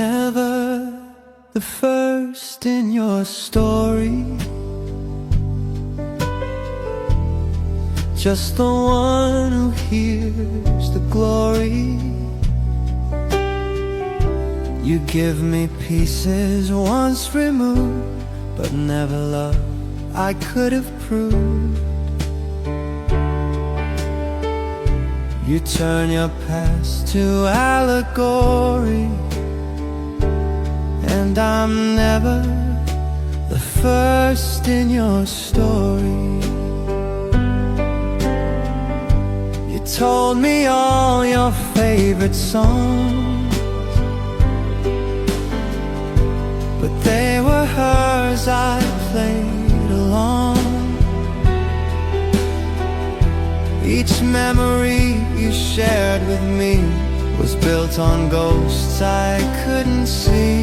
never the first in your story, just the one who hears the glory. You give me pieces once removed, but never love I could have proved. You turn your past to allegory, and I'm never the first in your story. You told me all your favorite songs, but they were hers, I played along. Each memory you shared with me was built on ghosts I couldn't see.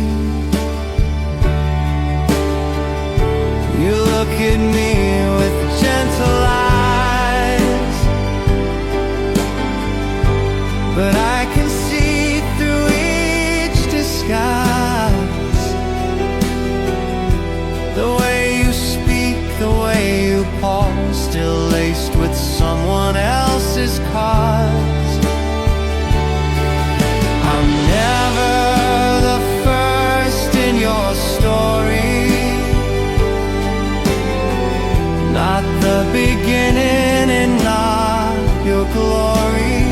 You look at me with gentle eyes, but I can see through each disguise. The way you speak, the way you pause, still laced with someone else's cause. I'm never the first in your story, not the beginning and not your glory.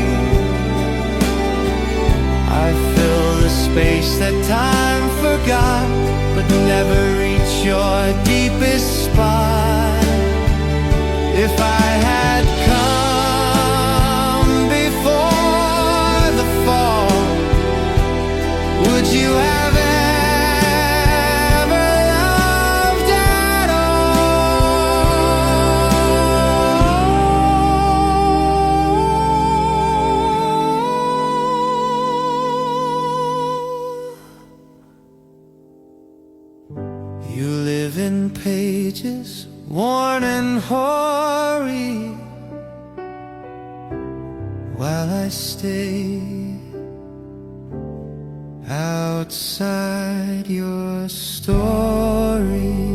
I fill the space that time forgot, but never reach your deepest spot. If I had come before the fall, would you have ever loved at all? You live in pages worn and hoary, while I stay outside your story.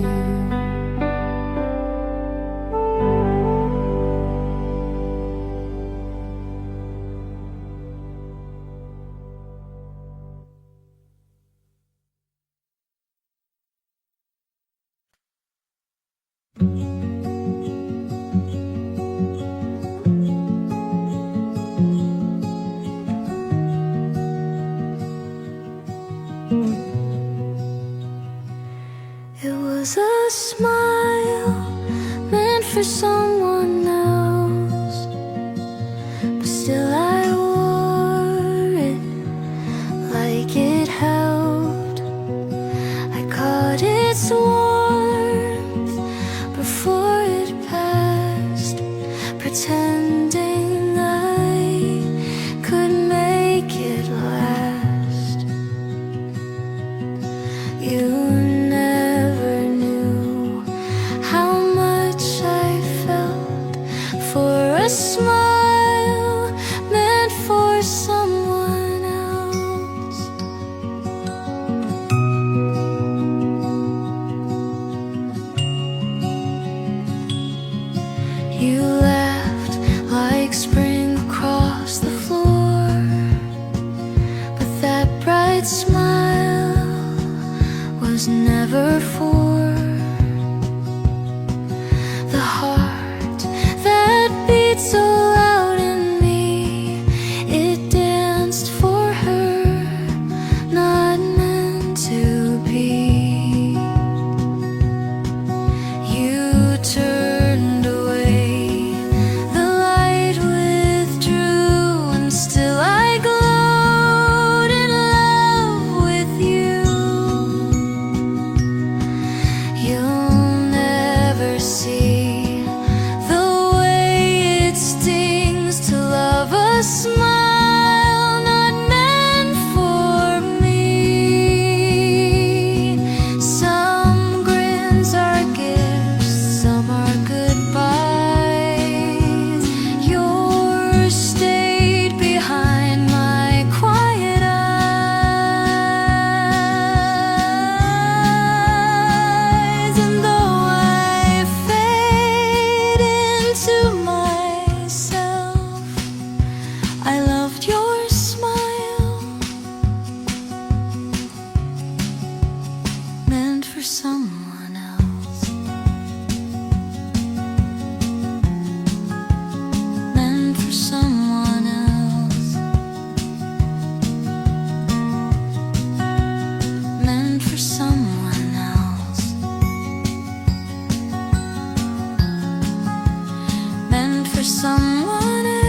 It was a smile meant for someone else, but still I wore it like it held. I caught its warmth before it passed, pretending I could make it last. You a smile meant for someone else. You laughed like spring across the floor, but that bright smile was never for the heart that beat so loud in me. It danced for her, not meant to be. You turned away, the light withdrew, and still I glowed in love with you. someone else. Meant for someone else. Meant for someone else. Meant for someone else.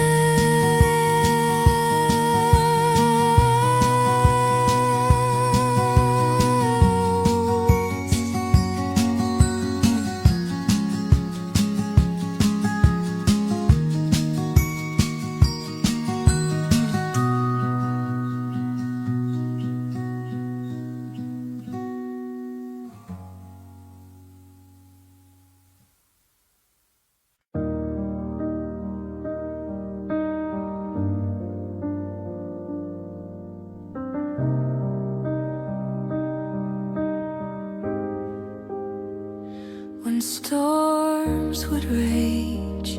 When storms would rage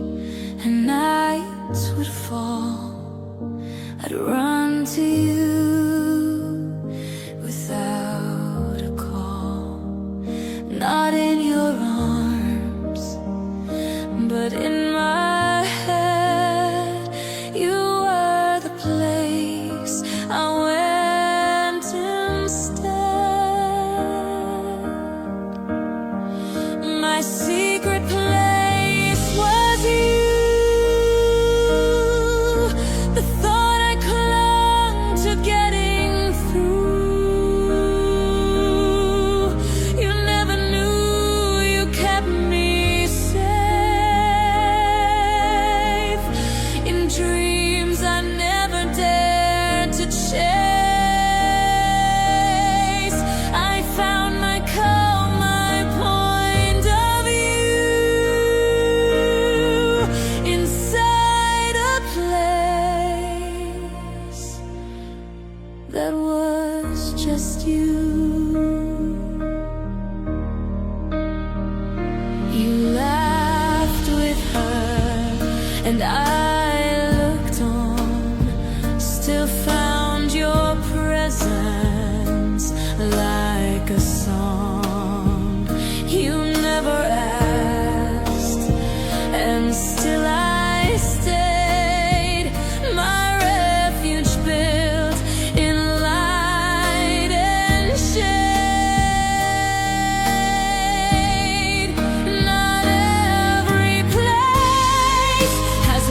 and nights would fall, I'd run to you without a call. Not in your arms, but in my head. You were the place I went instead. My secret place was you. The thought I clung to getting through. You never knew you kept me safe. In dreams I never dared to chase. I found my calm, my point of view inside a place that was just you. You laughed with her and I looked on, still found your presence like a song. You never asked, and still I stayed. My refuge built in light and shade. Not every place has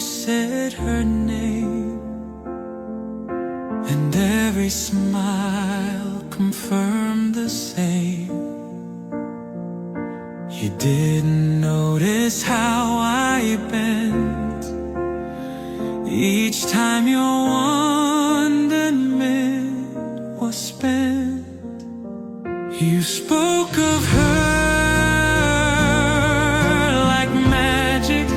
said her name, and every smile confirmed the same. You didn't notice how I bent each time your wonderment was spent. You spoke of her like magic,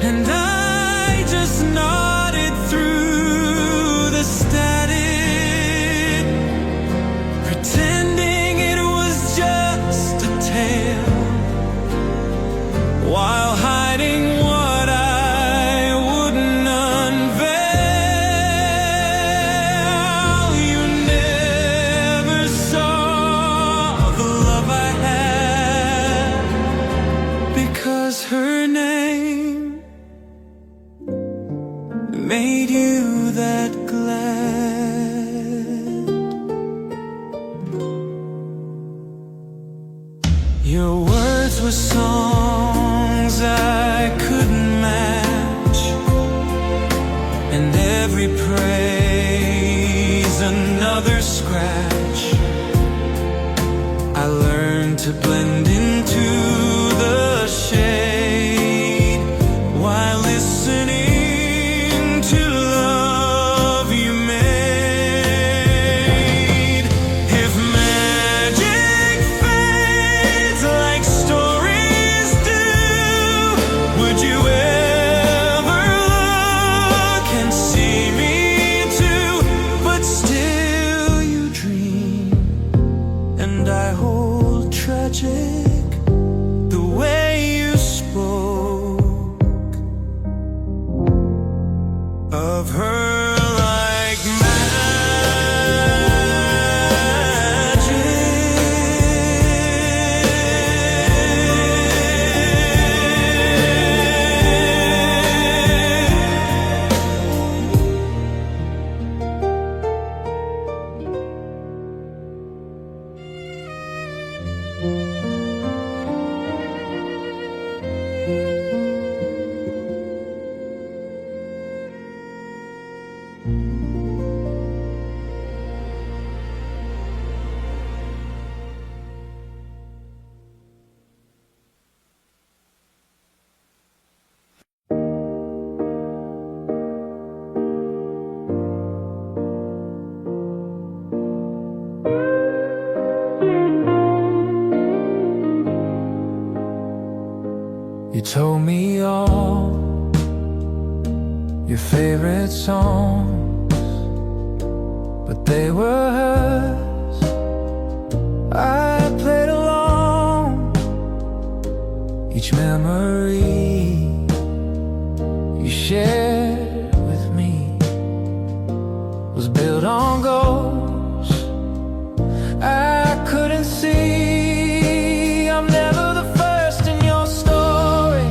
and I just nodded through the static, pretending it was just a tale, while hiding what I wouldn't unveil. You never saw the love I had, because her name made you that glad. Your words were songs I couldn't match, and every praise another scratch. I learned to blend into the shade while listening to love you made. If magic fades like stories do, would you ever look and see me too? But still you dream, and I hold tragic the way you spoke of her like You told me all your favorite songs, but they were hers. I played along. Each memory you shared with me was built on goals I couldn't see. I'm never the first in your story,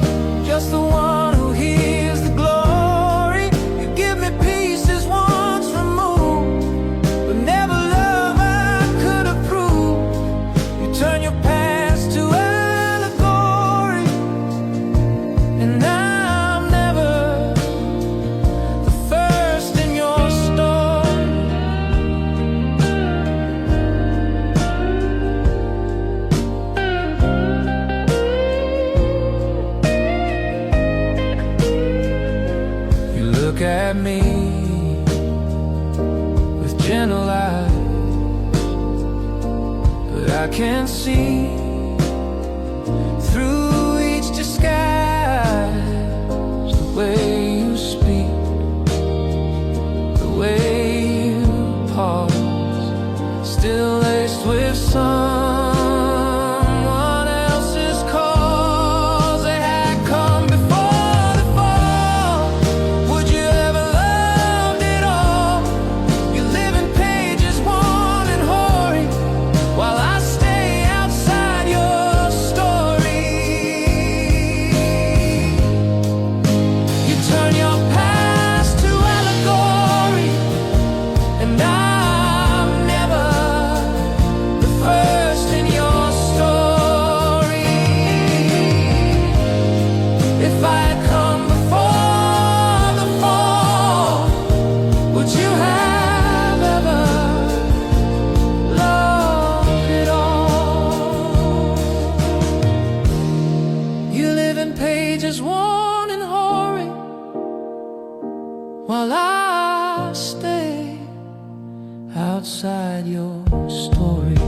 just the one who hears the glory. You give me pieces once removed, but never love I could approve. You turn your past to allegory, and I'm never the first in your story. You look at me with gentle eyes, but I can't see through each disguise. The way you speak, the way you pause, still laced with someone else's cause. They had come before the fall. Would you ever loved it all? You're living pages one and hoary, while I stay outside sworn and hoary, while I stay outside your story.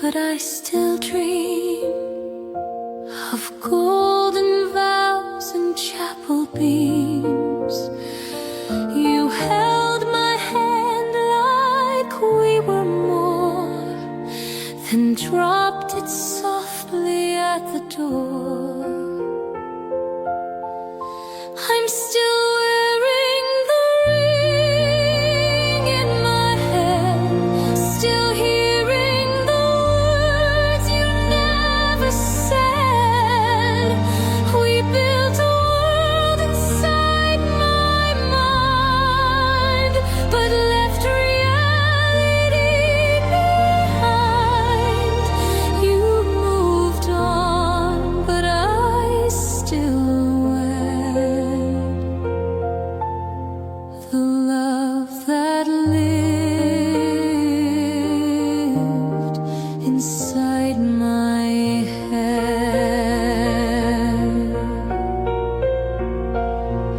But I still dream of golden vows and chapel beams. You held my hand like we were more, then dropped it softly at the door. I'm still wearing the ring in my hand, still hearing the words you never said. We built a world inside my mind, but left reality behind. You moved on, but I still the love that lived inside my head.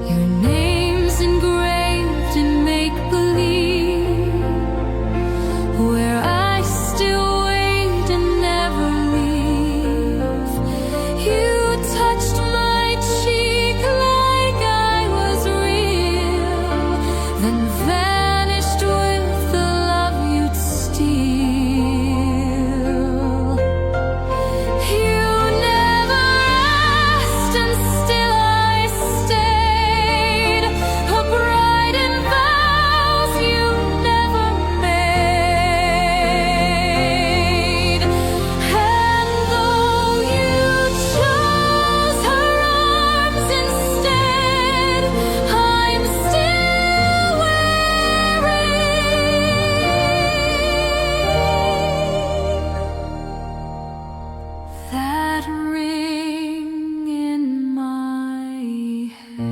Your name's engraved in make-believe, where I still wait and never leave. You touched my cheek like I was real, then vanished with the love you'd steal. You never asked, and still I stayed, a bride in vows you never made. And though you chose her arms instead, I'm still wearing that ring in my head.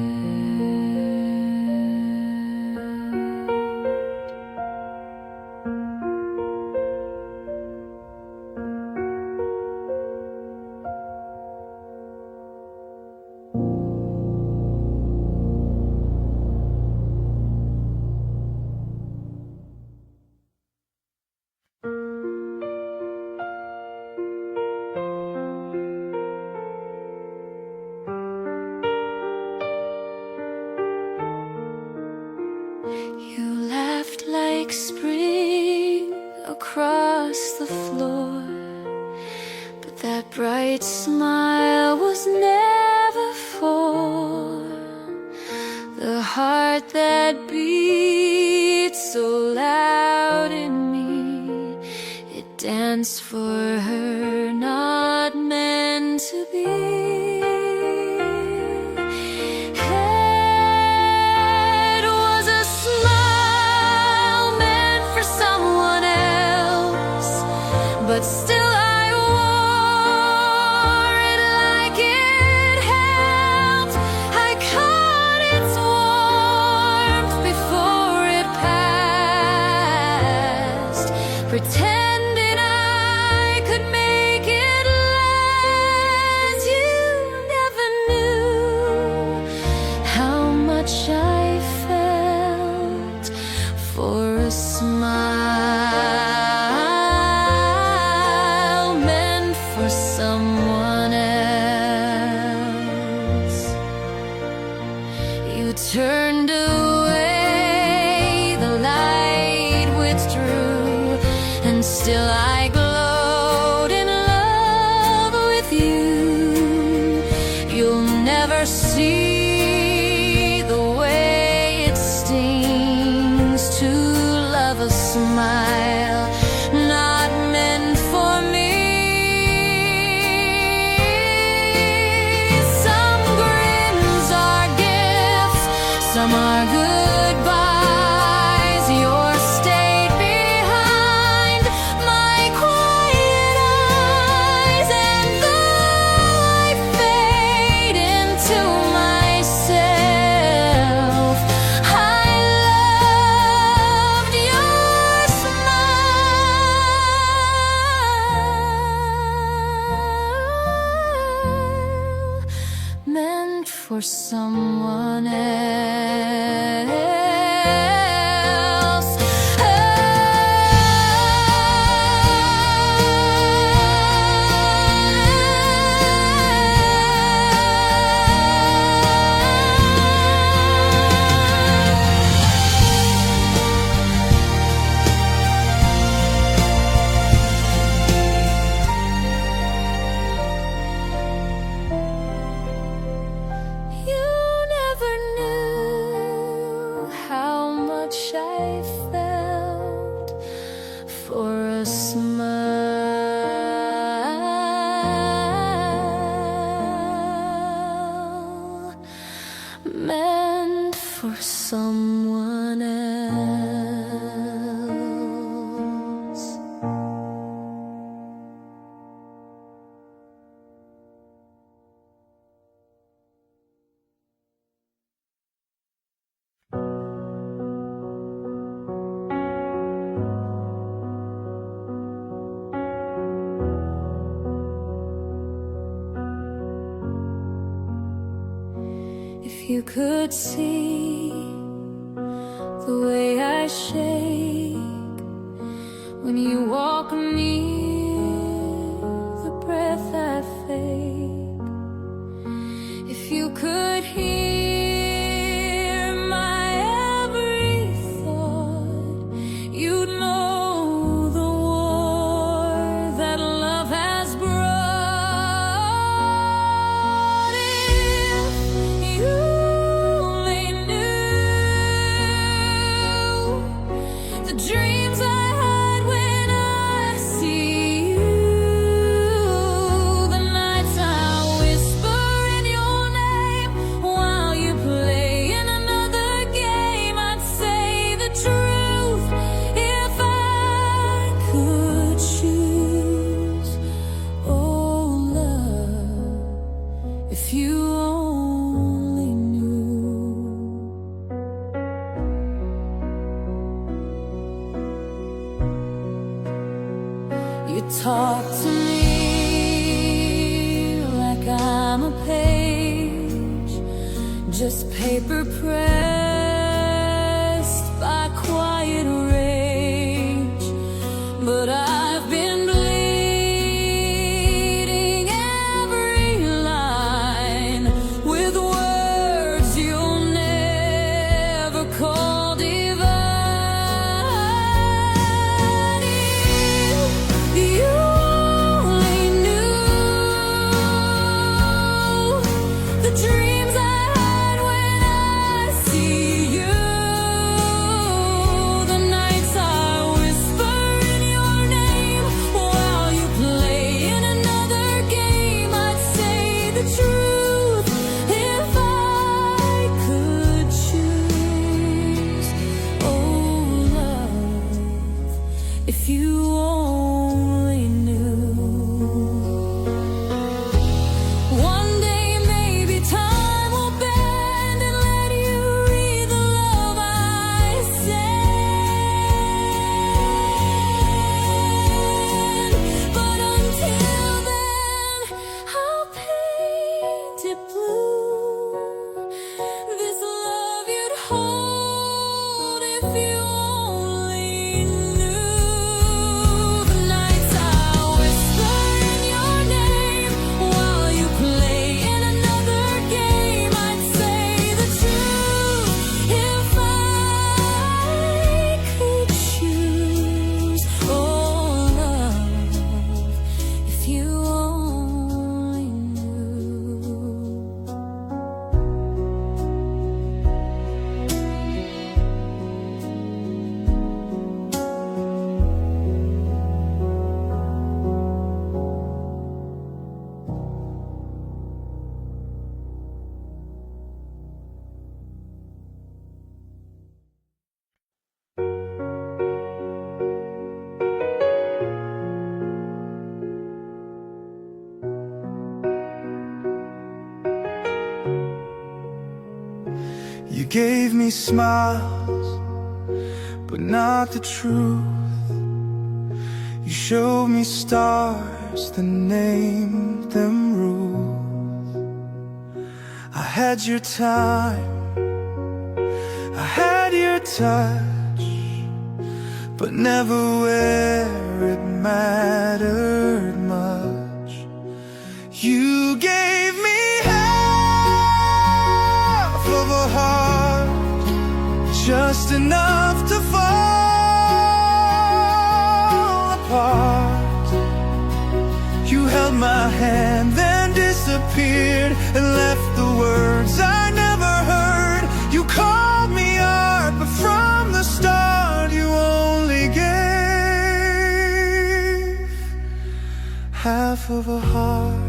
You laughed like spring across the floor, but that bright smile was never for the heart that beat so loud in me. It danced for her, not meant to be. It was a smile meant for someone else, but still I wore it like it helped. I caught its warmth before it passed, pretending for someone else. Meant for someone else. If you could see the way I shake when you walk near, the breath I fake. If you could hear my every thought, you'd know the war that love has brought. If you only knew the dreams I had when I see you, the nights I whisper in your name while you play in another game. I'd say the truth if I could choose. Oh, love, if you only knew. You talk to me like I'm a page, just paper pressed by quiet rage. But I've been bleeding every line with words you'll never call divine. If you only knew the dreams I had when I see you, the nights I whisper in your name while you play in another game. I'd say the truth if I could choose. Oh, love, if you only knew. One day maybe time will bend and let you read the love I send. But until then, I'll paint it blue, this love you'd hold if you only knew. The nights I whisper in your name while you play in another game. I'd say the truth if I could choose. Oh, love, if you only knew. You gave me smiles, but not the truth. You showed me stars, then named them rules. I had your time, I had your touch, but never where it mattered much. You gave me half of a heart, just enough to fall apart. You held my hand, then disappeared and left the words I never heard. You called me art, but from the start you only gave half of a heart.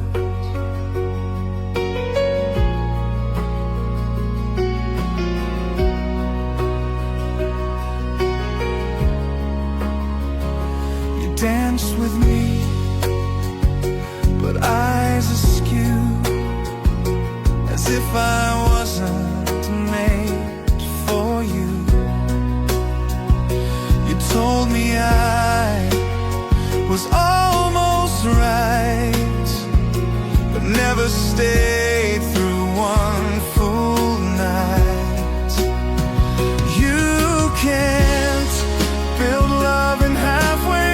Danced with me, but eyes askew, as if I wasn't made for you. You told me I was almost right, but never stayed through one full night. You can't build love in halfway.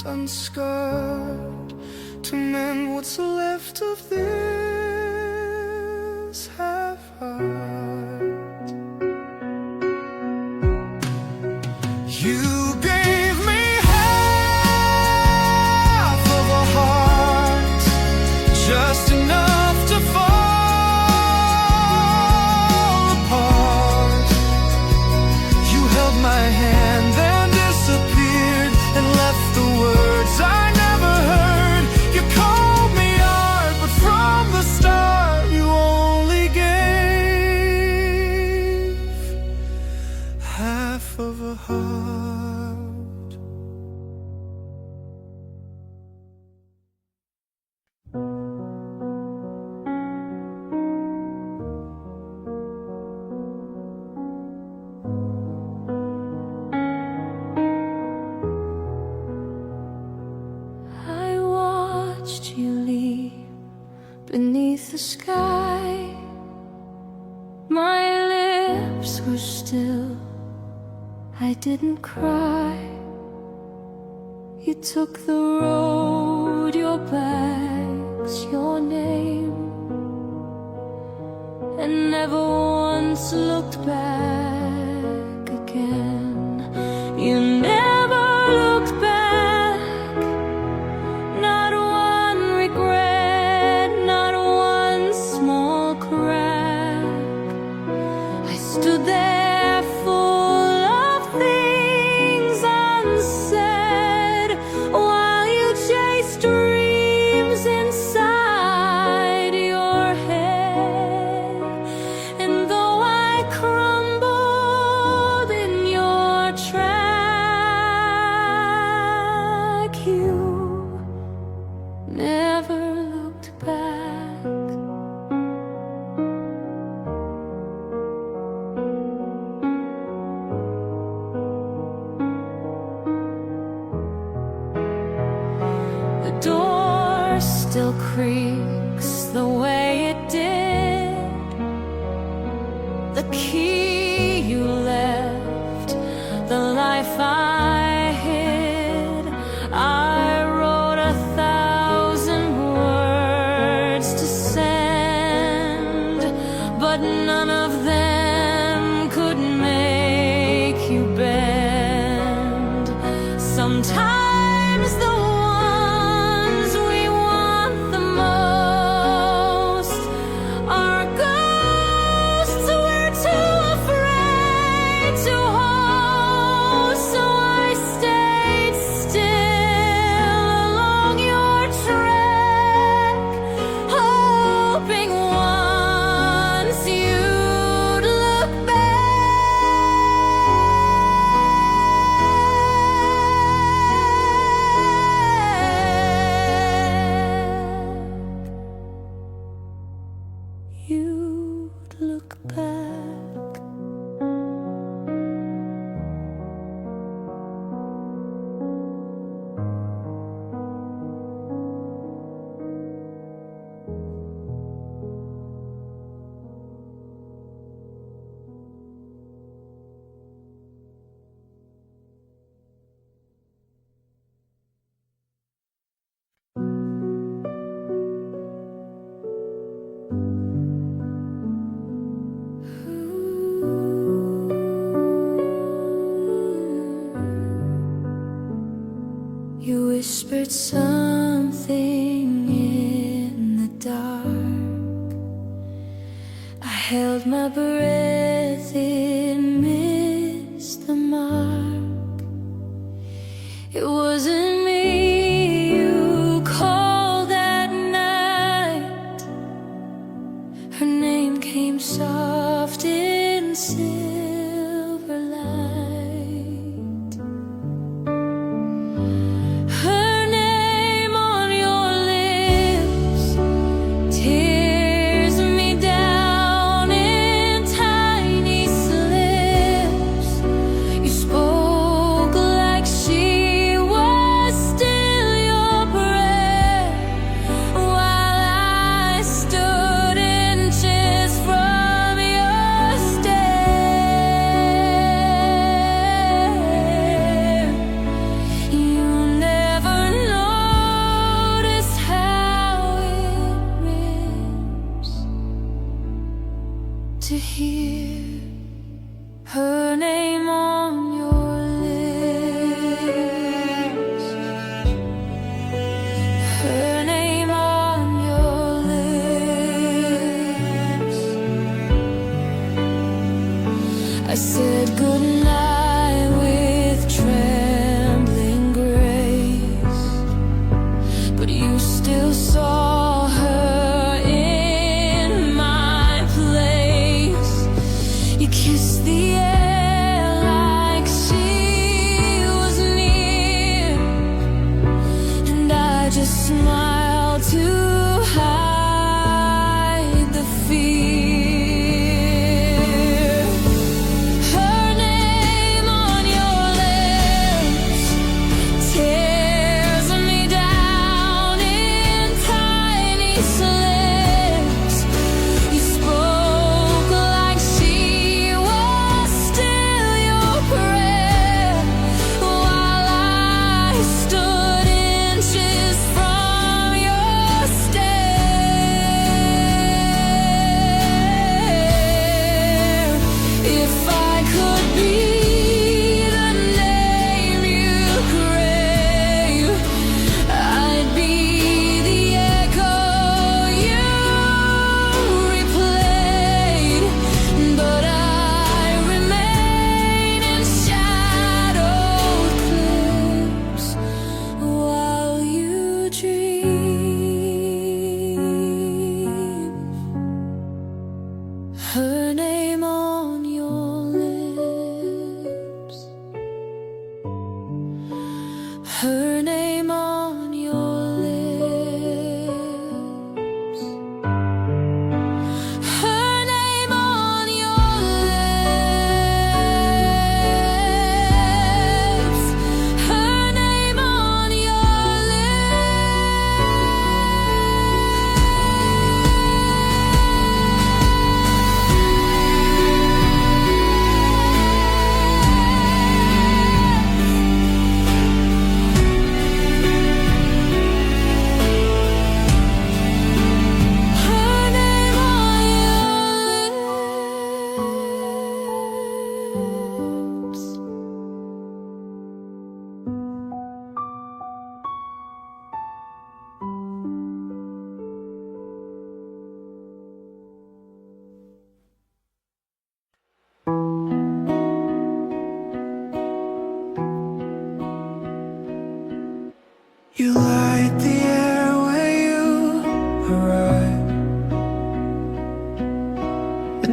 Unscarred to mend what's left of this half heart. You gave me half of a heart, just enough to fall apart. You held my hand, then disappeared and left the words I never heard. You called me art, but from the start you only gave half of a heart. Beneath the sky, my lips were still, I didn't cry. You took the road, your bags, your name, and never once looked back again. You never looked back, not one regret, not one small crack. I stood there full of things unsaid, while you chased dreams inside your head. And though I crumbled in your track, you never looked back. The door still creaks the way it did. The key you left, the life I hid. I wrote 1,000 words to send, but none of them could sometimes the ones we want the most are ghosts we're too afraid to hold. So I stayed still along your track, hoping once you'd look back. You'd look back. You whispered something in the dark. I held my breath, it missed the mark. It wasn't me you called that night. Her name came soft in silver light. Her name on your lips tears me down in tiny slips. You spoke like she was still your breath, while I stood inches from your stare. You never noticed how it rips to hear her name on your lips. Her name on your lips. I said goodnight with trembling grace, but you still saw her in my place. You kissed the air like she was near, and I just smiled to hide the fear. Her name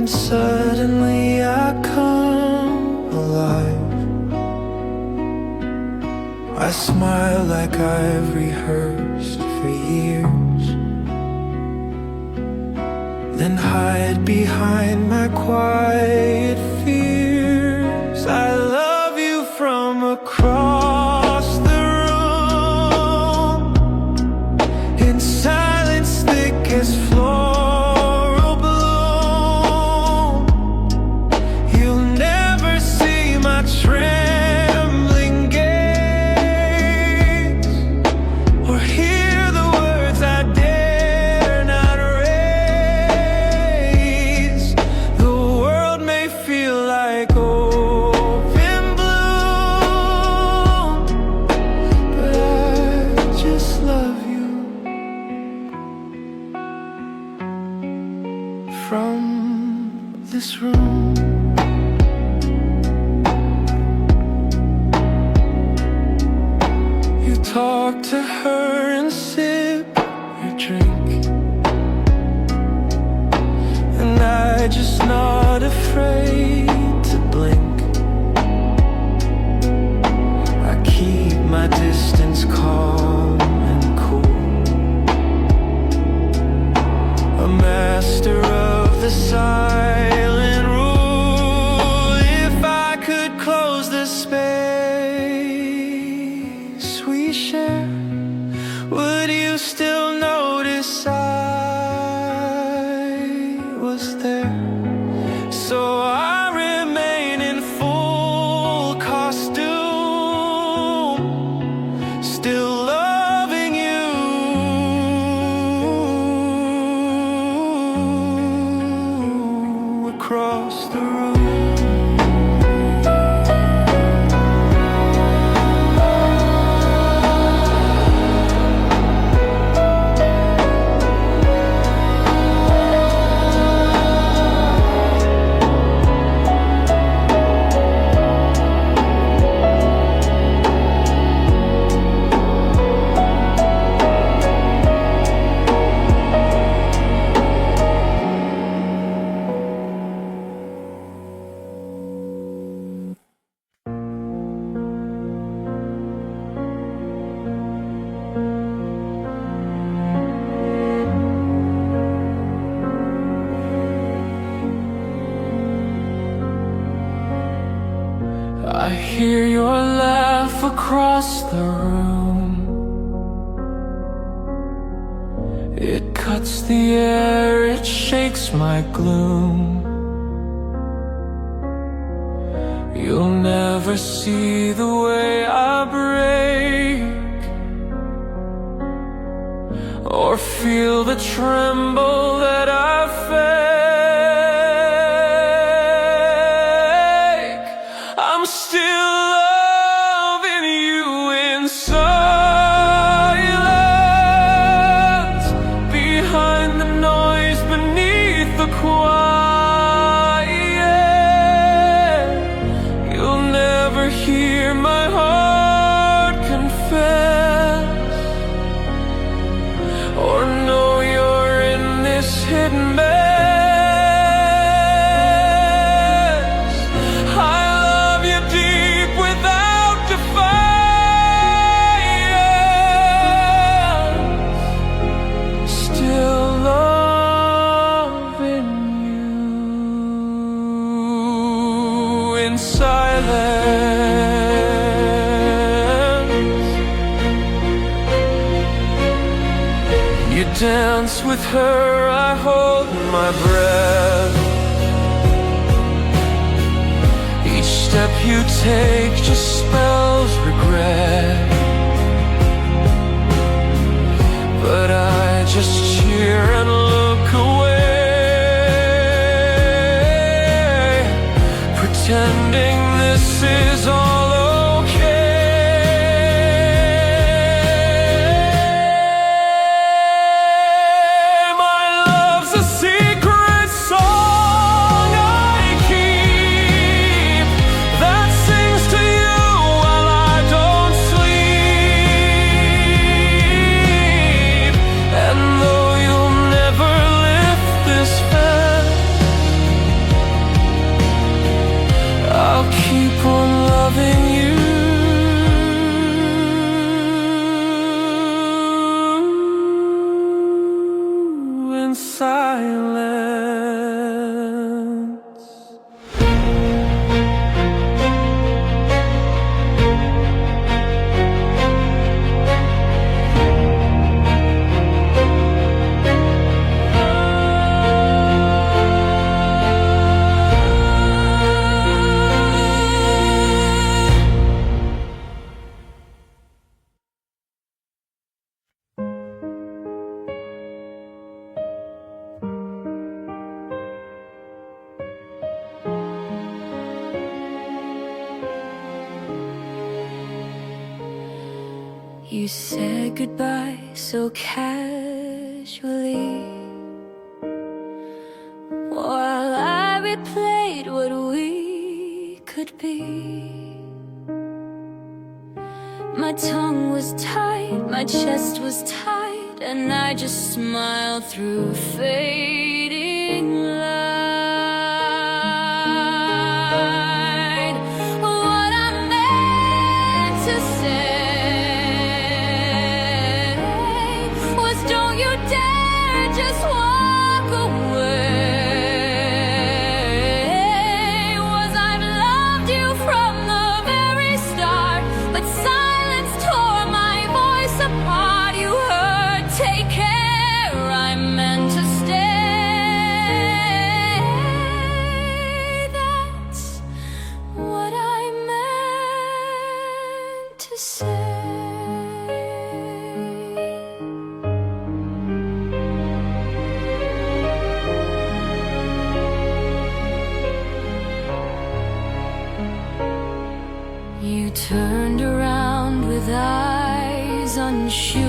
then suddenly I come alive. I smile like I've rehearsed for years, then hide behind my quiet fears. I love you from across the room, in silence thick as floral bloom. You'll never see my trembling gaze, or hear the words I dare not raise. The world may feel like open bloom, but I just love you from this room. You talk to her and sip your drink, and I just not afraid to blink. I keep my distance calm and cool, a master of the silent rule. If I could close the space we share, would you still notice I was there? So I remain in full costume, still loving you across the room. I hear your laugh across the room. It cuts the air, it shakes my gloom. You'll never see the way I break, or feel the tremble that I fake. I'm still loving you in silence, behind the noise, beneath the quiet. You'll never hear my heart confess, or know you're in this hidden mess. I love you deep without defiance, still loving you in silence. You dance with her, I hold my breath. Each step you take just spells regret, but I just cheer and look away, pretending this is all okay. My love's a secret song I keep, that sings to you while I don't sleep. And though you'll never lift this fence, in silence. You said goodbye so casually, while I replayed what we could be. My tongue was tied, my chest was tight, and I just smiled through fading light. What I meant to say was, don't you dare just walk away. Was I've loved you from the very start, but silence tore my voice apart. You heard, take care, I meant to stay. That's what I meant to say. You turned around with eyes unsure,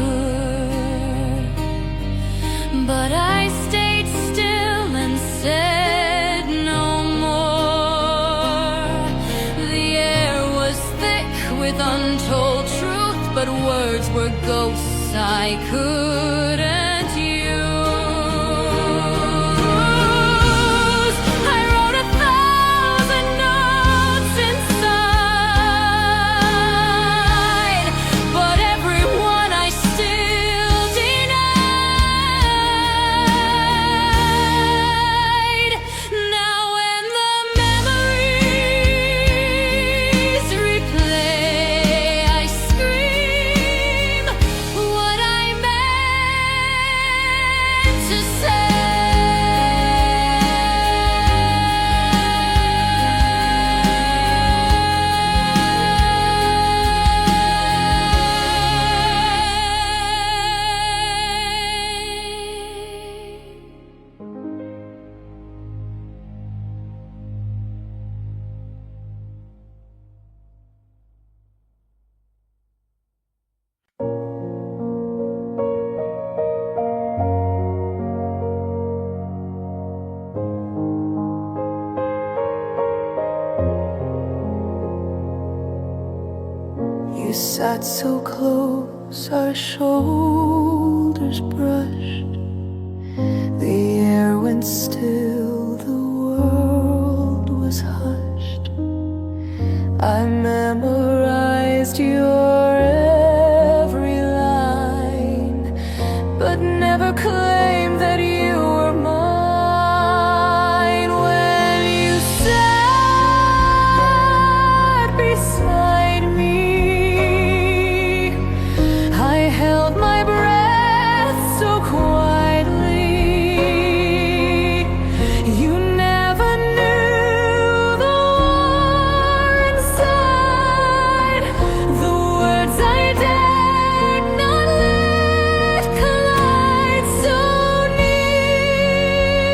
but I stayed still and said no more. The air was thick with untold truth, but words were ghosts I couldn't use. I wrote 1,000 notes inside, but every one I still denied. Now when the memories replay, I scream what I meant to say. You sat so close, our shoulders brushed. The air went still, the world was hushed. I memorized your every line, but never claimed that you were mine. When you sat beside me, I held my breath so quietly. You never knew the war inside, the words I dared not let collide so near,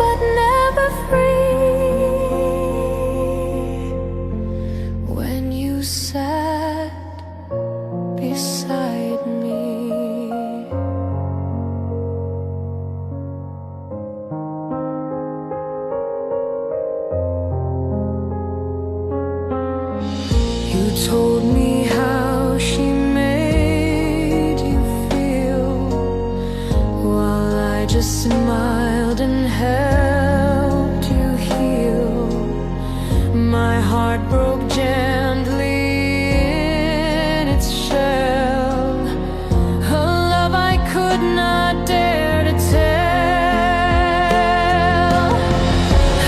but never free. When you sat beside me, you told me how she made you feel, while I just smiled and held you heal. My heart broke gently in its shell. A not dare to tell.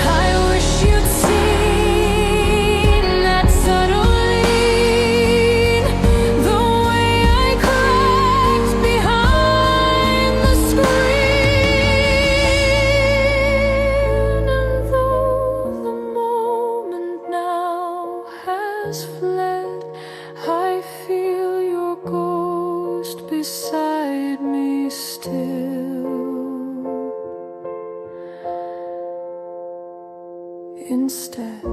I wish you'd seen that subtle lean, the way I cracked behind the screen. And though the moment now has fled, I feel your ghost beside me still. Instead,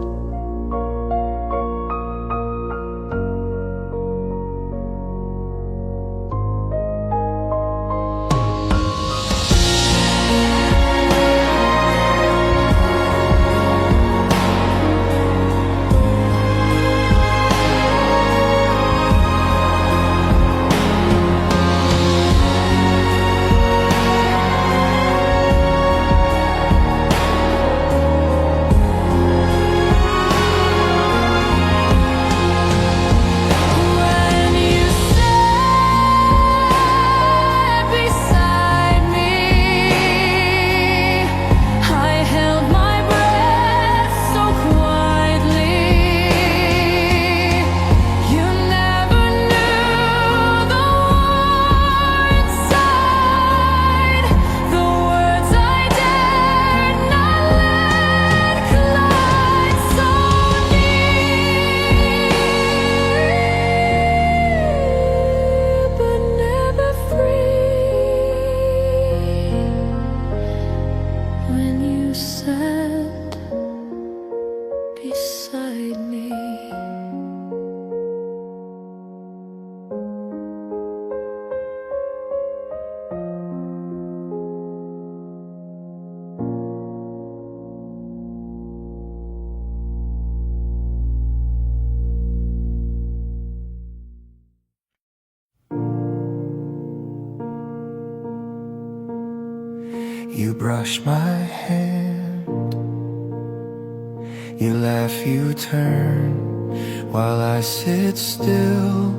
when you sat beside me, I held my breath so quietly. You never knew the war inside, the words I dared not let collide. So near, but never free, when you sat beside me. You brush my hand, you laugh, you turn, while I sit still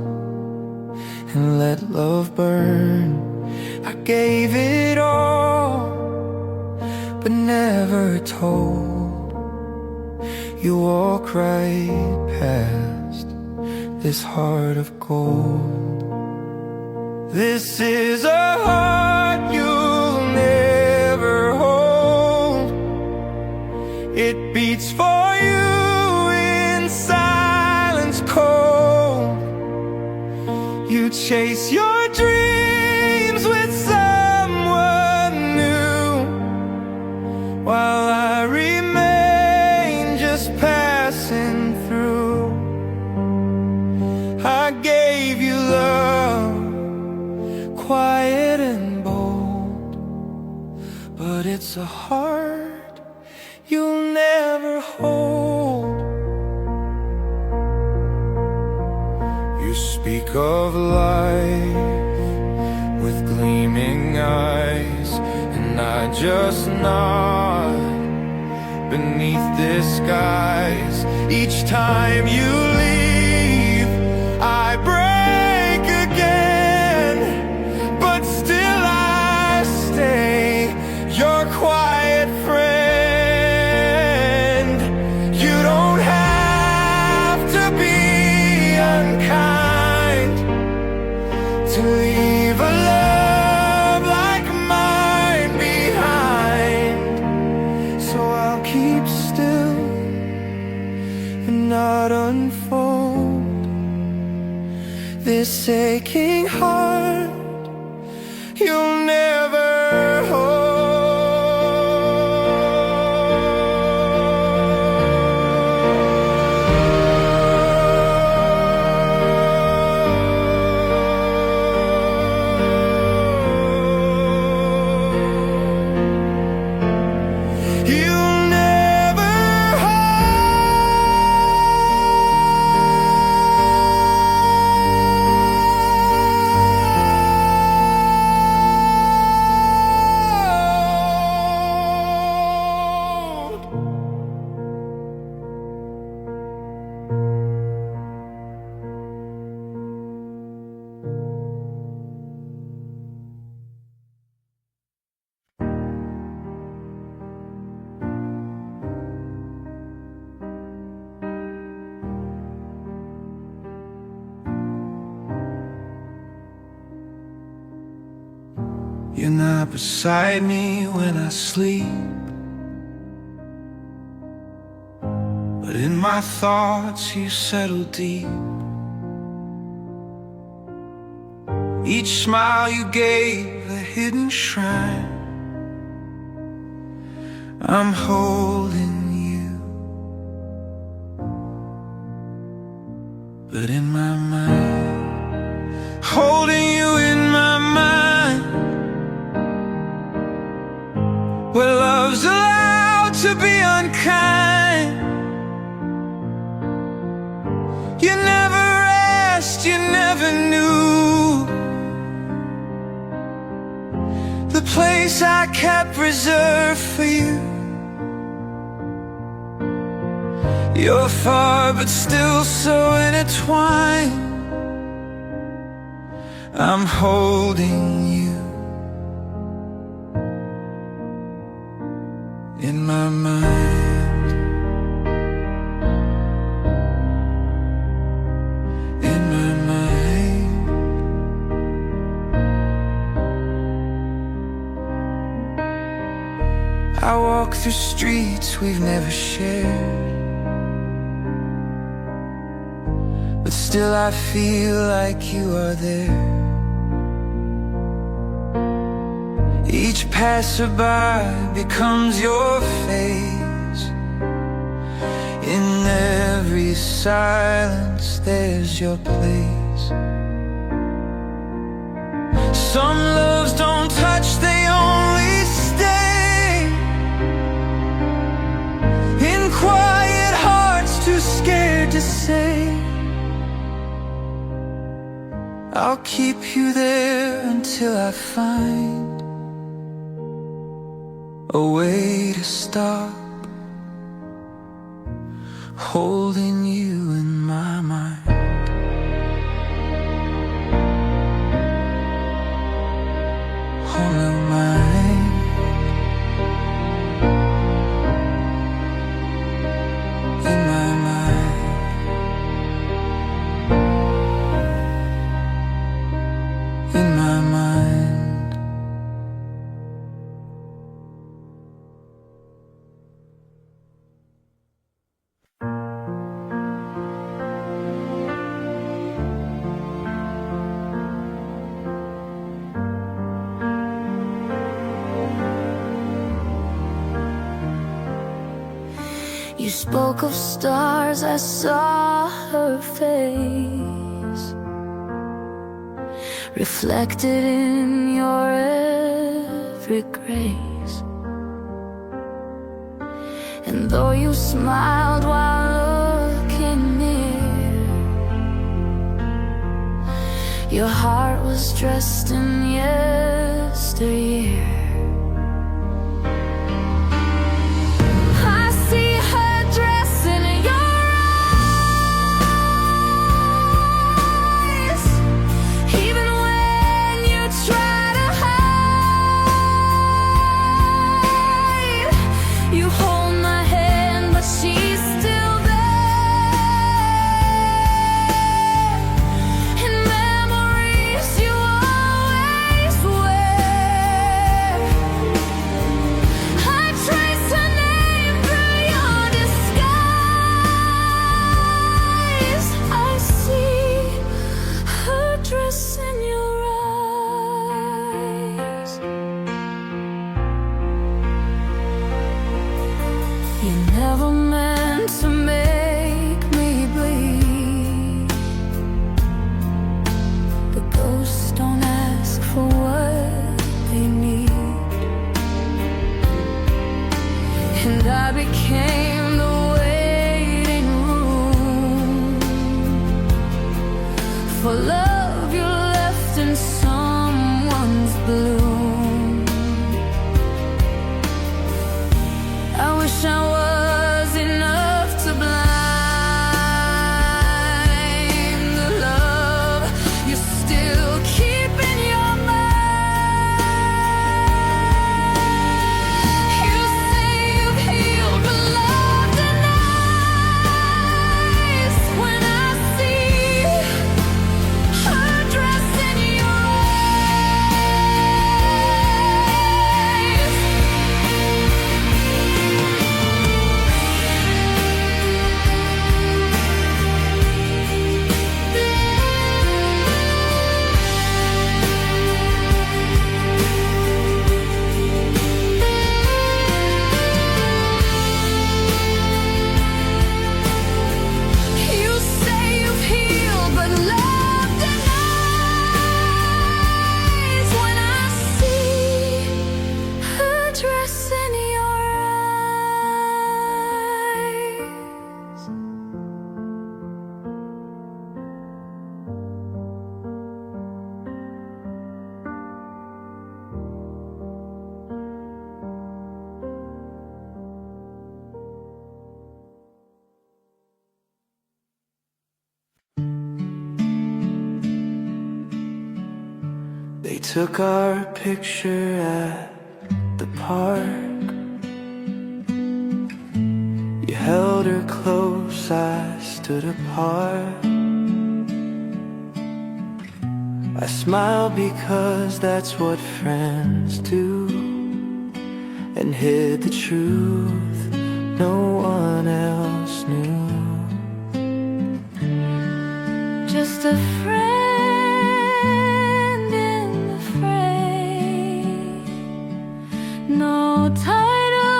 and let love burn. I gave it all, but never told. You walk right past this heart of gold. This is a heart you'll never hold. It beats for you in silence cold. You chase your dreams with someone new, while I remain just passing through. I gave you love, quiet and bold, but it's a heart you'll never hold. You speak of life with gleaming eyes, and I just nod beneath this skies. Each time you leave, I break again, but still I stay your quiet friend. You don't have to be unkind to leave a love like mine behind. So I'll keep still and not unfold this aching heart you'll never hold. You'll never hold. You're not beside me when I sleep, but in my thoughts you settle deep. Each smile you gave a hidden shrine. I'm holding you, but in my mind, holding you in my mind, where love's allowed to be unkind. You never asked, you never knew the place I kept reserved for you. You're far but still so intertwined. I'm holding you in my mind, in my mind. I walk through streets we've never shared, but still I feel like you are there. Each passerby becomes your face. In every silence there's your place. Some loves don't touch, they only stay in quiet hearts too scared to say. I'll keep you there until I find a way to stop holding you in my mind. On my mind, in my mind, in my mind. You spoke of stars, I saw her face reflected in your every grace. And though you smiled while looking near, your heart was dressed in yesteryear. For love you left in someone's bloom. I wish I was enough. took our picture at the park. You held her close, I stood apart. I smiled because that's what friends do, and hid the truth no one else knew. Just a friend in the frame. No title,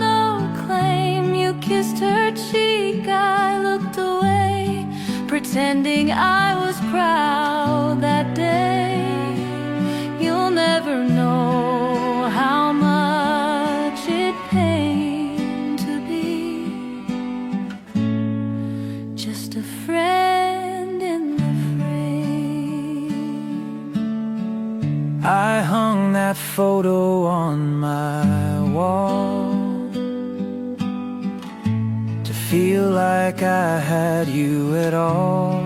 no claim. You kissed her cheek, I looked away, pretending I was proud that day. You'll never know how much it pained to be just a friend in the frame. I hung that photo on my wall to feel like I had you at all.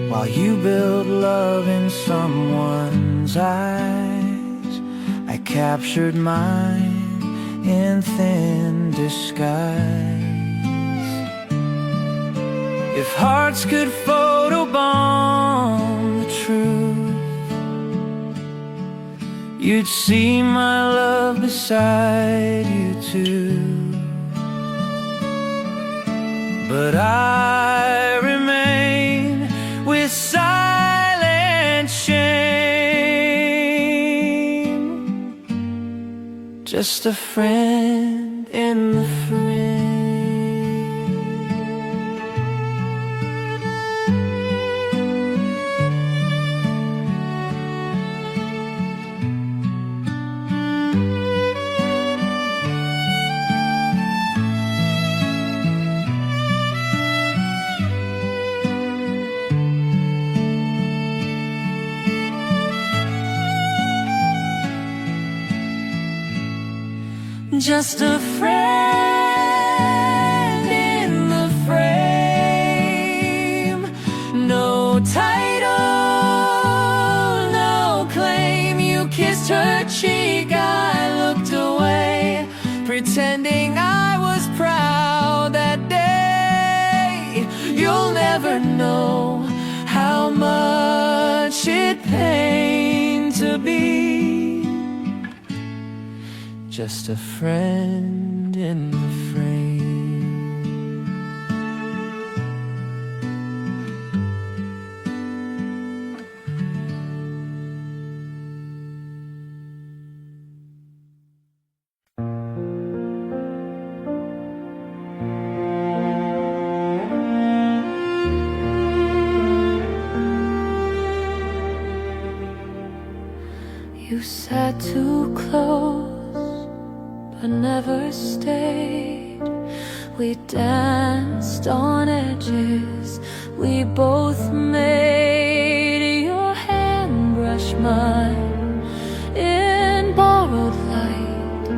While you built love in someone's eyes, I captured mine in thin disguise. If hearts could photobomb the truth, you'd see my love beside you too. But I remain with silent shame, just a friend in the frame. Just a friend in the frame. No title, no claim. You kissed her cheek, I looked away, pretending I was proud that day. You'll never know how much it pained to be just a friend in the frame. You sat too close but never stayed. We danced on edges, we both made your hand brush mine in borrowed light,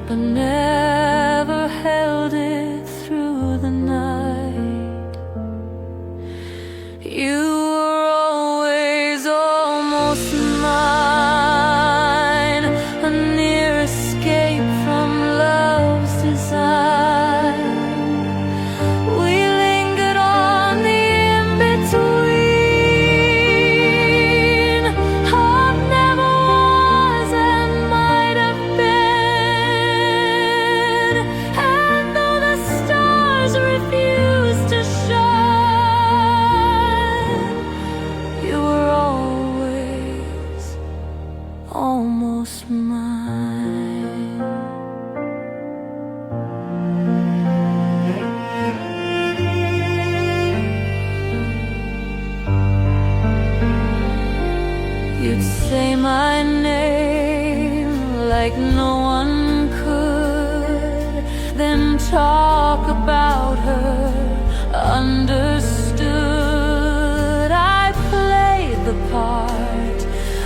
but never held it through the night. You were always almost mine, a near escape from love's design. We lingered on the in-between of never was and might have been. And though the stars refused to shine, you were always almost mine. You'd say my name like no one could, then talk about her understood. I played the part,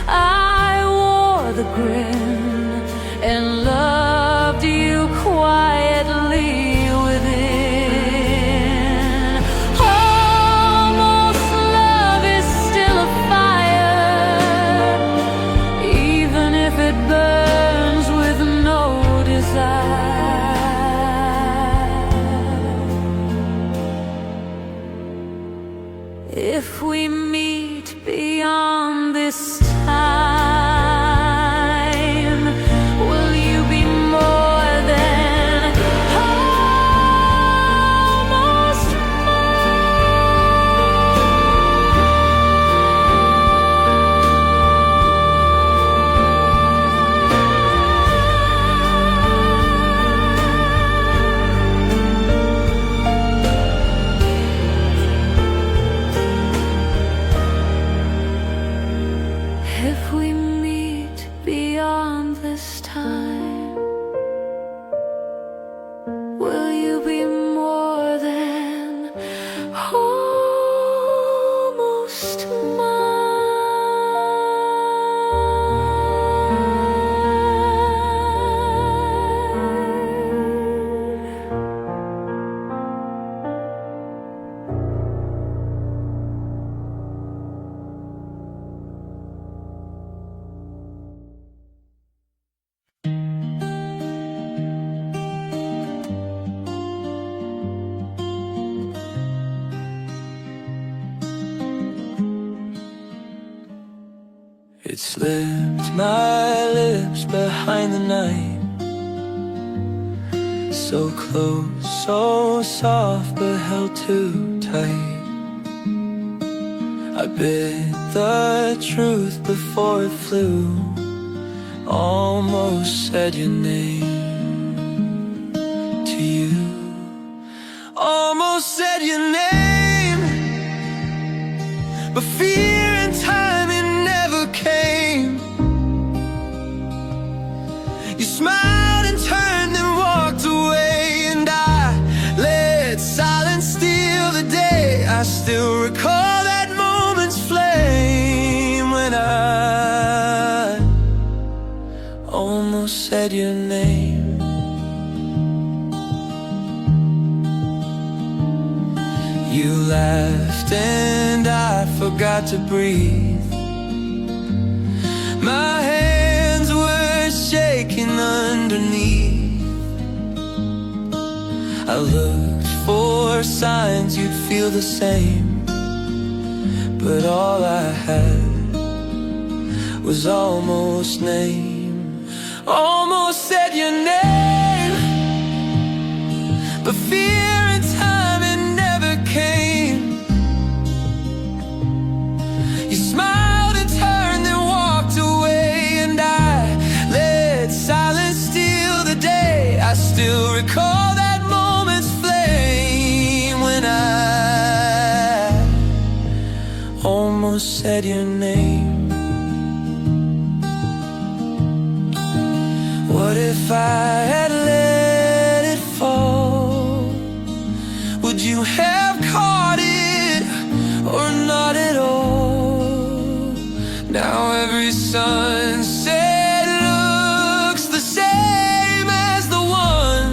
I wore the grin, and loved you quietly within. Almost If we meet beyond this time, will you be more than almost mine? It slipped my lips behind the night, so close, so soft, but held too tight. I bit the truth before it flew, almost said your name to you. Almost said your name, but fear and time it never came. You smiled and turned and walked away, and I let silence steal the day. I still recall that moment's flame when I almost said your name. You laughed and I forgot to breathe. My hands were shaking underneath. I looked for signs you'd feel the same, but all I had was almost name. Almost said your name, but fear and time it never came. You smiled and turned and walked away, and I let silence steal the day. I still recall that moment's flame when I almost said your name. What if I had let it fall? Would you have caught it or not at all? Now every sunset looks the same as the one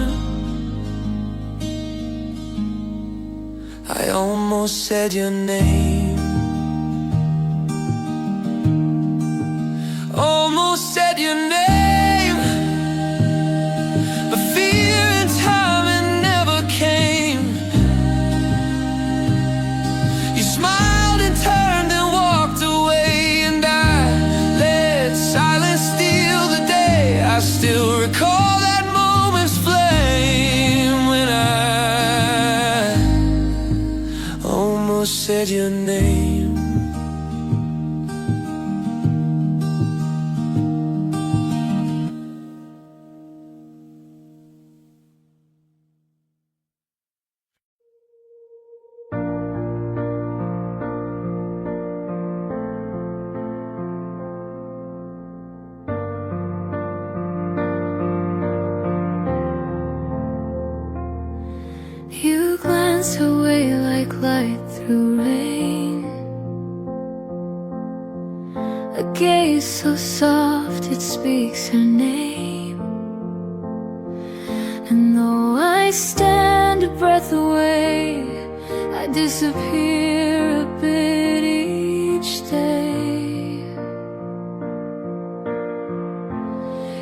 I almost said your name. Almost said your name, but fear and time it never came. You smiled and turned and walked away, and I let silence steal the day. I still recall that moment's flame when I almost said your name. You glance away like light through rain, a gaze so soft it speaks her name. And though I stand a breath away, I disappear a bit each day.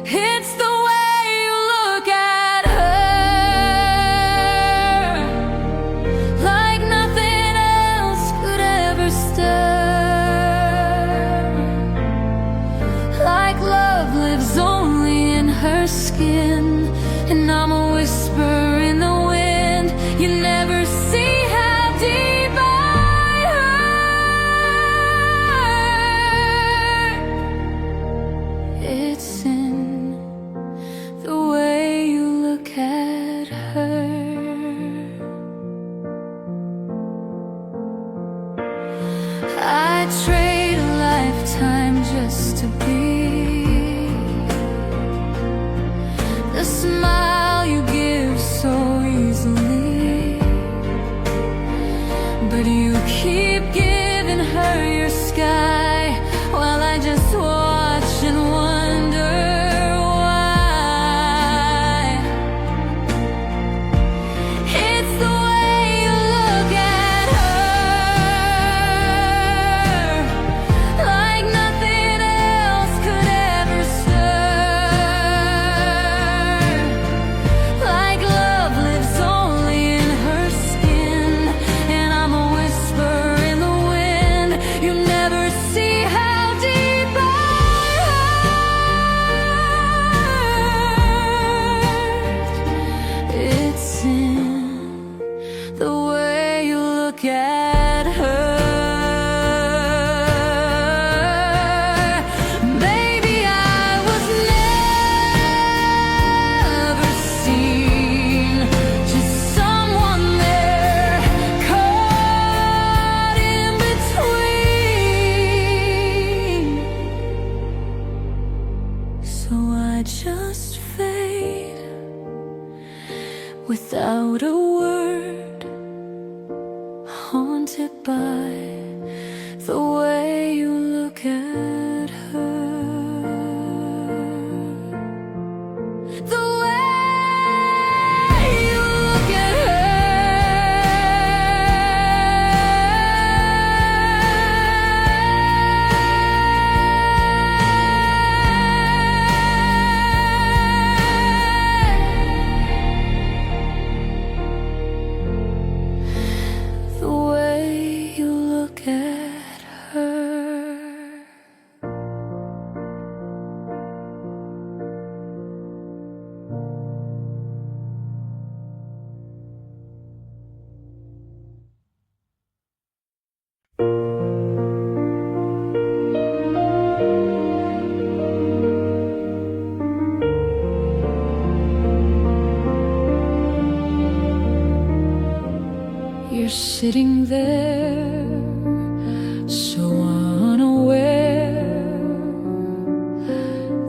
It's the way you look at her, like nothing else could ever stir, like love lives only in her skin, and I'm a whisper in the wind. You never see how deep I hurt. It's in the way you look at her. I'd trade a lifetime just sitting there, so unaware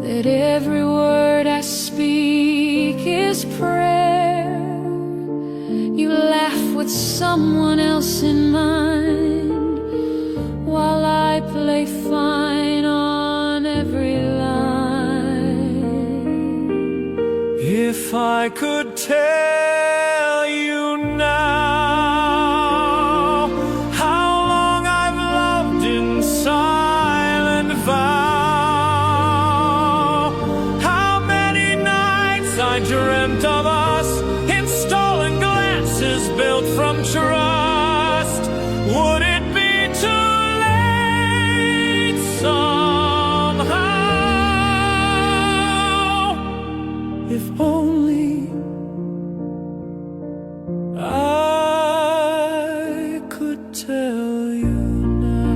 that every word I speak is prayer. You laugh with someone else in mind, while I play fine on every line. If I could tell you now how long I've loved in silent vow, how many nights I dreamt of us in stolen glances built from trust, would it be too late somehow? If only I could tell you now.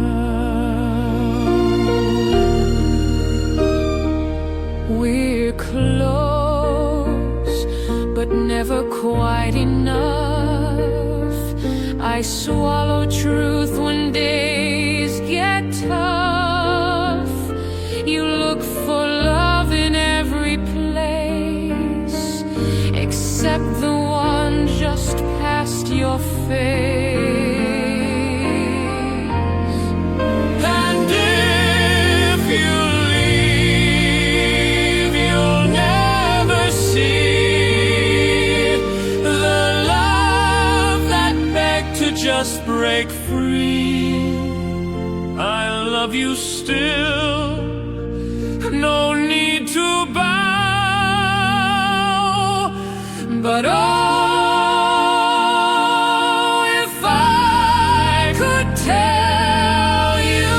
We're close, but never quite enough. I swallow truth when days get tough. You look for love in every place, except the one just past your face. And if you leave, you'll never see the love that begged to just break free. I love you still, no need to bow, but oh, if I could tell you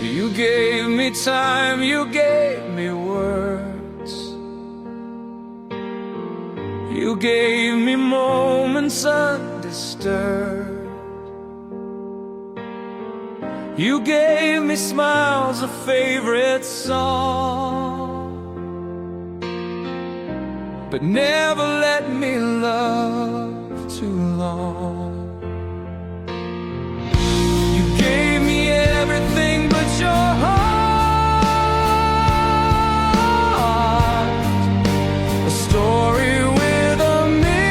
you gave me time, you gave me words, you gave me moments undisturbed, you gave me smiles, a favorite song, but never let me love too long. You gave me everything but your heart, a story with a missing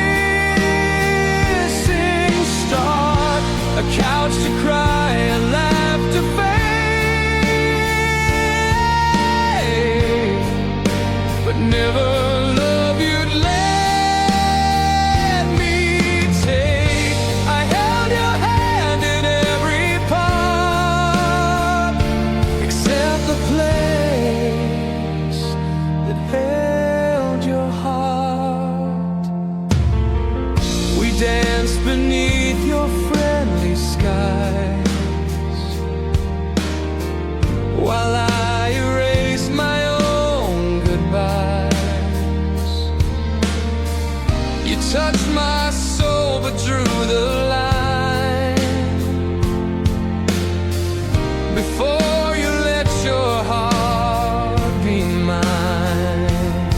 start, a couch to cry, a laugh to fade, but never love you'd let me take. I held your hand in every part, except the place that held your heart. We danced beneath your friendly skies, while I erased my own goodbyes. You touched my soul but drew the line before you let your heart be mine.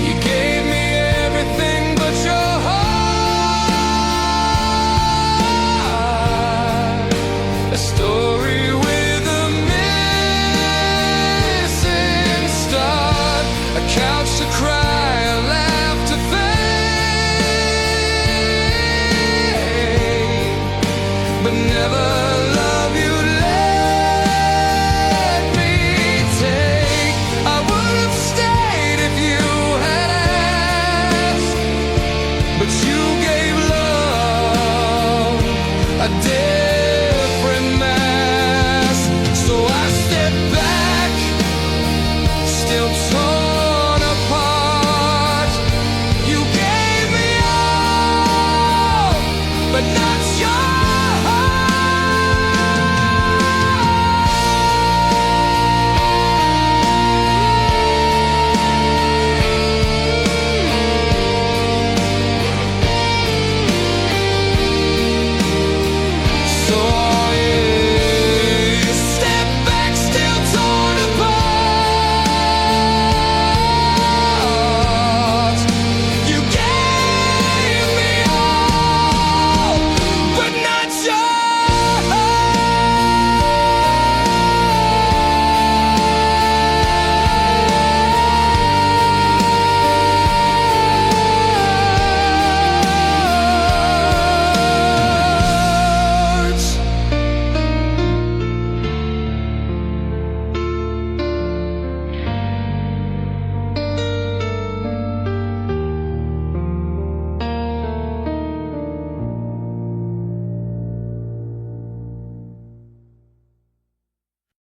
You gave me everything but your heart, a story with a missing start, a couch to cry,